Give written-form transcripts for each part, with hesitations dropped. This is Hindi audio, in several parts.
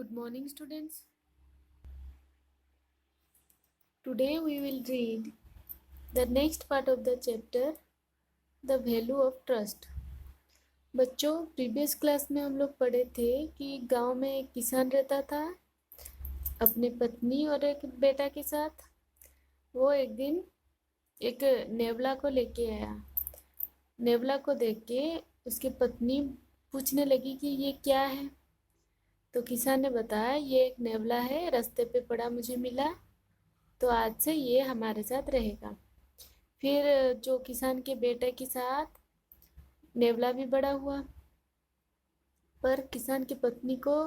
Good morning, students. Today we will read the next part of the chapter, The Value of Trust. बच्चों, प्रीवियस क्लास में हम लोग पढ़े थे कि गांव में एक किसान रहता था अपने पत्नी और एक बेटा के साथ। वो एक दिन एक नेवला को लेके आया। नेवला को देख के उसकी पत्नी पूछने लगी कि ये क्या है। तो किसान ने बताया, ये एक नेवला है, रास्ते पे पड़ा मुझे मिला, तो आज से ये हमारे साथ रहेगा। फिर जो किसान के बेटे के साथ नेवला भी बड़ा हुआ, पर किसान की पत्नी को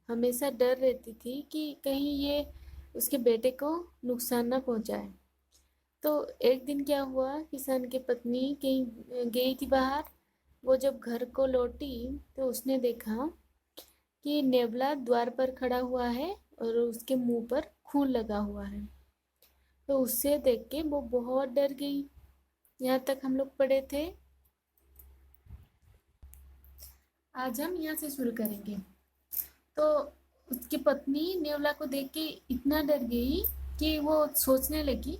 हमेशा डर रहती थी कि कहीं ये उसके बेटे को नुकसान ना पहुंचाए। तो एक दिन क्या हुआ, किसान की पत्नी कहीं गई थी बाहर। वो जब घर को लौटी तो उसने देखा कि नेवला द्वार पर खड़ा हुआ है और उसके मुंह पर खून लगा हुआ है। तो उससे देख के वो बहुत डर गई। यहाँ तक हम लोग पढ़े थे। आज हम यहाँ से शुरू करेंगे। तो उसकी पत्नी नेवला को देख के इतना डर गई कि वो सोचने लगी,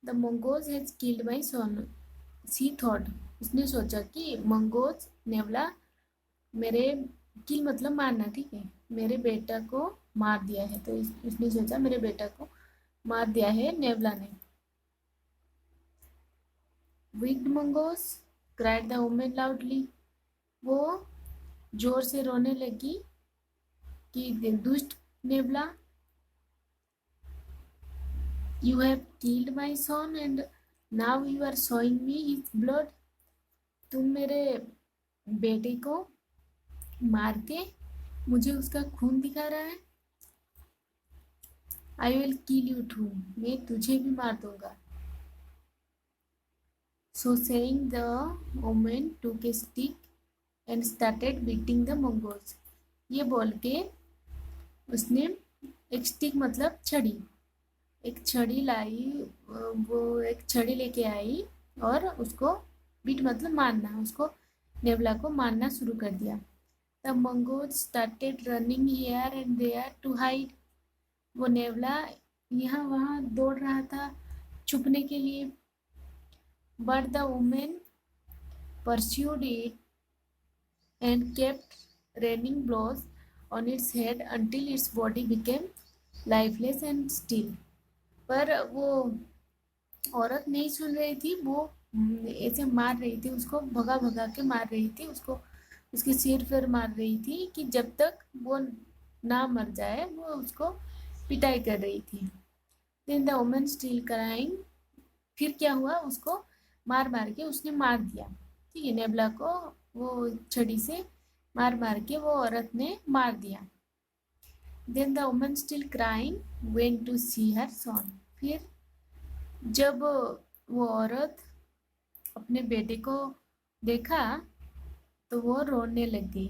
the mongoose has killed my son, she thought. उसने सोचा कि मंगोज नेवला मेरे किल मतलब मारना, ठीक है, मेरे बेटा को मार दिया है। तो उसने सोचा मेरे बेटा को मार दिया है नेवला ने। Wicked mongoose cried the woman loudly. वो जोर से रोने लगी कि दुष्ट नेवला, you have killed my son and now you are showing me his blood. तुम मेरे बेटे को मार के मुझे उसका खून दिखा रहा है। I will kill you too, मैं तुझे भी मार दूंगा। So saying the woman took a stick and started beating the mongoose. ये बोल के उसने एक स्टिक मतलब छड़ी, एक छड़ी लाई। वो एक छड़ी लेके आई और उसको बीट मतलब मारना, उसको नेवला को मारना शुरू कर दिया। The mongoose started running here and there to hide. वो नेवला यहाँ वहाँ दौड़ रहा था छुपने के लिए। But the women pursued it and kept raining blows on its head until its body became lifeless and still. पर वो औरत नहीं सुन रही थी। वो ऐसे मार रही थी, उसको भगा भगा के मार रही थी, उसको उसके सिर पर मार रही थी कि जब तक वो ना मर जाए। वो उसको पिटाई कर रही थी। Then the woman still crying. फिर क्या हुआ, उसको मार मार के उसने मार दिया। ठीक है, नेबला को वो छड़ी से मार मार के वो औरत ने मार दिया। Then the woman still crying went to see her son. फिर जब वो औरत अपने बेटे को देखा तो वो रोने लग गई।